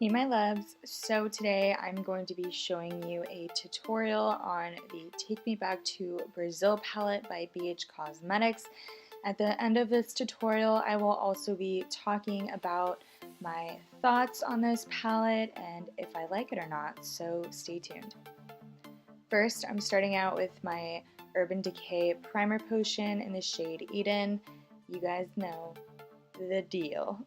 Hey my loves, so today I'm going to be showing you a tutorial on the Take Me Back to Brazil palette by BH Cosmetics. At the end of this tutorial I will also be talking about my thoughts on this palette and if I like it or not, so stay tuned. First I'm starting out with my Urban Decay Primer Potion in the shade Eden. You guys know the deal.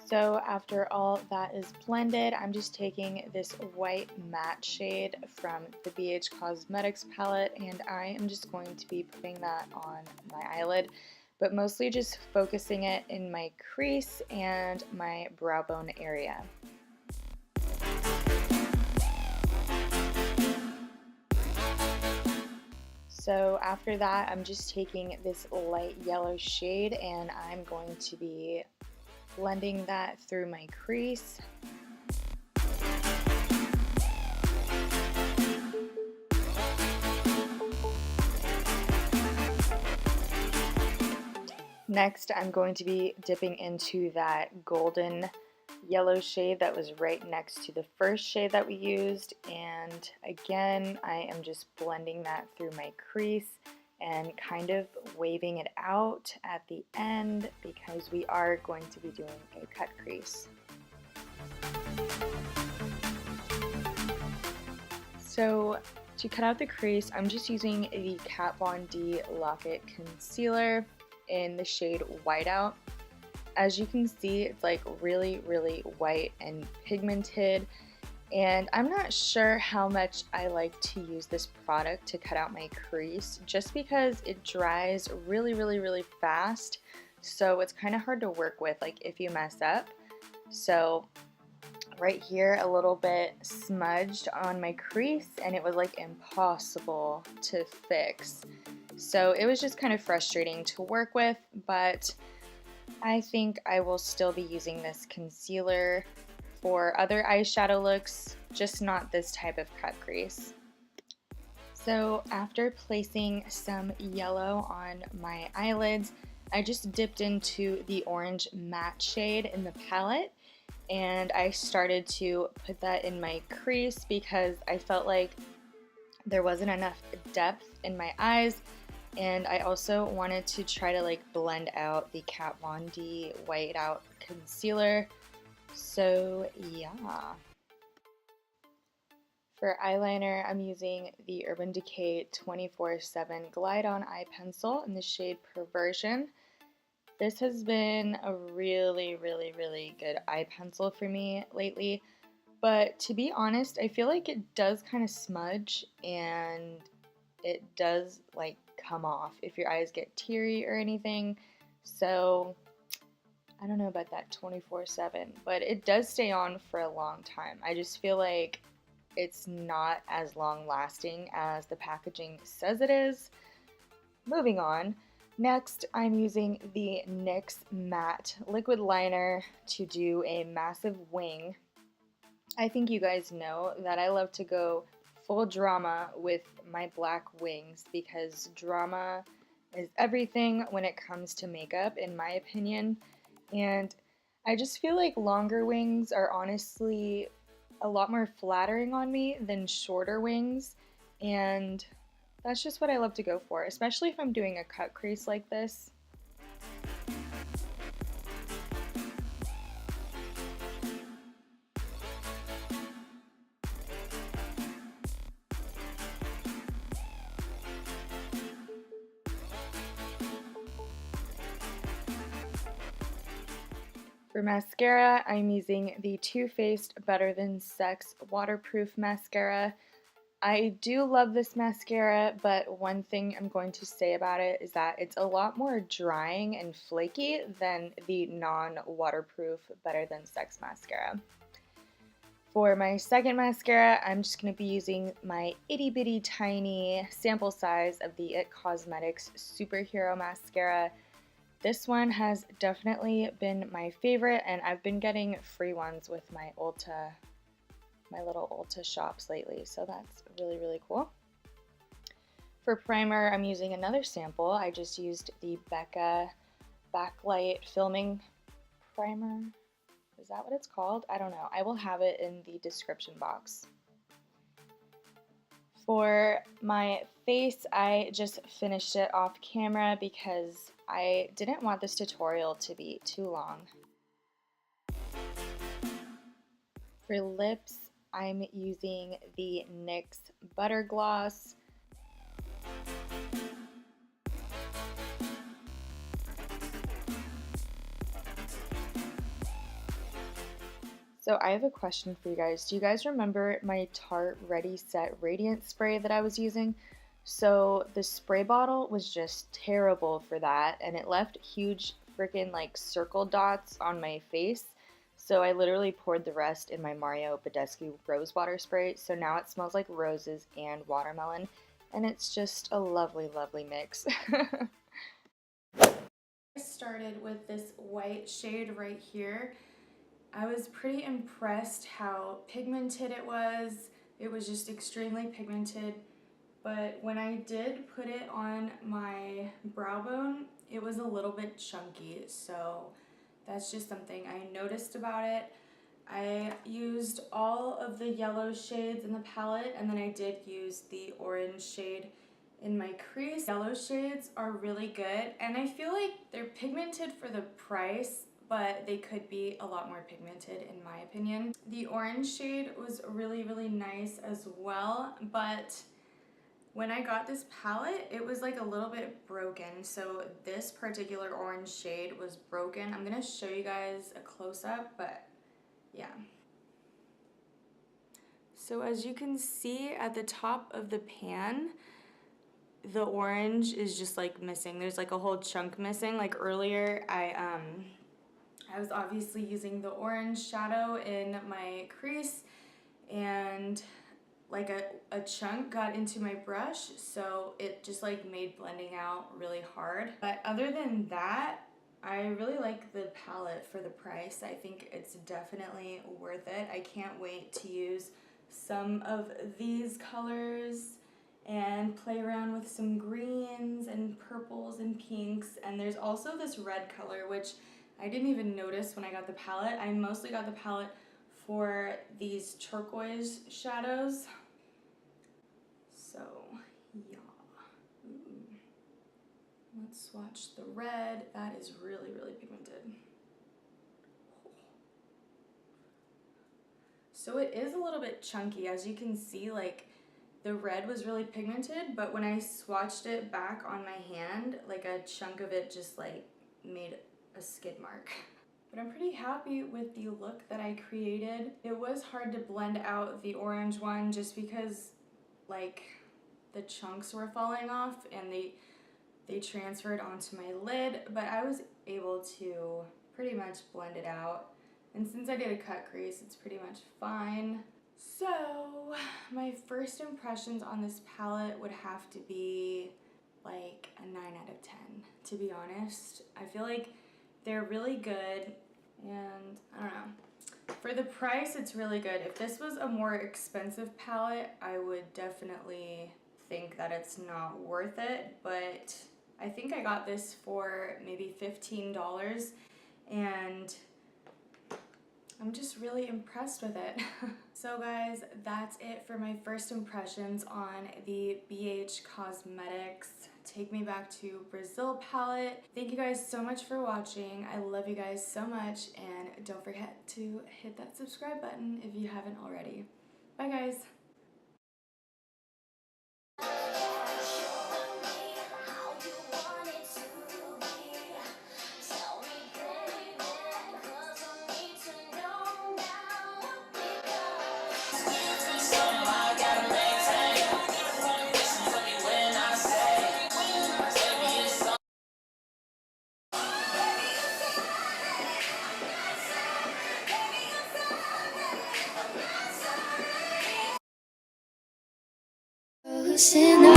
So after all that is blended, I'm just taking this white matte shade from the BH Cosmetics palette and I am just going to be putting that on my eyelid, but mostly just focusing it in my crease and my brow bone area. So after that, I'm just taking this light yellow shade and I'm going to be blending that through my crease. Next, I'm going to be dipping into that golden yellow shade that was right next to the first shade that we used, and again, I am just blending that through my crease and kind of waving it out at the end because we are going to be doing a cut crease. So to cut out the crease, I'm just using the Kat Von D Lock-It Concealer in the shade Whiteout. As you can see, it's like really white and pigmented, and I'm not sure how much I like to use this product to cut out my crease just because it dries really fast, so it's kind of hard to work with like if you mess up. So right here a little bit smudged on my crease and it was like impossible to fix, so it was just kind of frustrating to work with, but I think I will still be using this concealer for other eyeshadow looks, just not this type of cut crease. So after placing some yellow on my eyelids, I just dipped into the orange matte shade in the palette and I started to put that in my crease because I felt like there wasn't enough depth in my eyes, and I also wanted to try to like blend out the Kat Von D Whiteout Concealer. So yeah. For eyeliner, I'm using the Urban Decay 24/7 Glide On Eye Pencil in the shade Perversion. This has been a really good eye pencil for me lately, but to be honest, I feel like it does kind of smudge and it does like come off if your eyes get teary or anything. So I don't know about that 24/7, but it does stay on for a long time. I just feel like it's not as long lasting as the packaging says it is. Moving on. Next, I'm using the NYX Matte Liquid Liner to do a massive wing. I think you guys know that I love to go full drama with my black wings because drama is everything when it comes to makeup, in my opinion. And I just feel like longer wings are honestly a lot more flattering on me than shorter wings, and that's just what I love to go for, especially if I'm doing a cut crease like this. For mascara, I'm using the Too Faced Better Than Sex Waterproof Mascara. I do love this mascara, but one thing I'm going to say about it is that it's a lot more drying and flaky than the non-waterproof Better Than Sex mascara. For my second mascara, I'm just going to be using my itty bitty tiny sample size of the IT Cosmetics Superhero Mascara. This one has definitely been my favorite, and I've been getting free ones with my little Ulta shops lately, so that's really, really cool. For primer, I'm using another sample. I just used the Becca Backlight Filming Primer. Is that what it's called? I don't know. I will have it in the description box. For my face, I just finished it off camera because I didn't want this tutorial to be too long. For lips, I'm using the NYX Butter Gloss. So I have a question for you guys. Do you guys remember my Tarte Ready Set Radiant Spray that I was using? So the spray bottle was just terrible for that, and it left huge freaking like circle dots on my face. So I literally poured the rest in my Mario Badescu Rose Water Spray. So now it smells like roses and watermelon, and it's just a lovely, lovely mix. I started with this white shade right here. I was pretty impressed how pigmented it was. It was just extremely pigmented, but when I did put it on my brow bone, it was a little bit chunky, so that's just something I noticed about it. I used all of the yellow shades in the palette, and then I did use the orange shade in my crease. Yellow shades are really good, and I feel like they're pigmented for the price, but they could be a lot more pigmented in my opinion. The orange shade was really, really nice as well, but when I got this palette, it was like a little bit broken. So this particular orange shade was broken. I'm gonna show you guys a close-up, but yeah. So as you can see at the top of the pan, the orange is just like missing. There's like a whole chunk missing. Like earlier, I was obviously using the orange shadow in my crease, and like a chunk got into my brush, so it just like made blending out really hard. But other than that, I really like the palette for the price. I think it's definitely worth it. I can't wait to use some of these colors and play around with some greens and purples and pinks. And there's also this red color, which I didn't even notice when I got the palette. I mostly got the palette for these turquoise shadows. So, yeah. Ooh. Let's swatch the red. That is really, really pigmented. So it is a little bit chunky. As you can see, like, the red was really pigmented, but when I swatched it back on my hand, like a chunk of it just like made a skid mark. But I'm pretty happy with the look that I created. It was hard to blend out the orange one just because like the chunks were falling off and they transferred onto my lid, but I was able to pretty much blend it out. And since I did a cut crease, it's pretty much fine. So my first impressions on this palette would have to be like a 9 out of 10, to be honest. I feel like they're really good, and I don't know. For the price, it's really good. If this was a more expensive palette, I would definitely think that it's not worth it, but I think I got this for maybe $15, and I'm just really impressed with it. So guys, that's it for my first impressions on the BH Cosmetics Take Me Back to Brazil palette. Thank you guys so much for watching. I love you guys so much, and don't forget to hit that subscribe button if you haven't already. Bye guys. Losing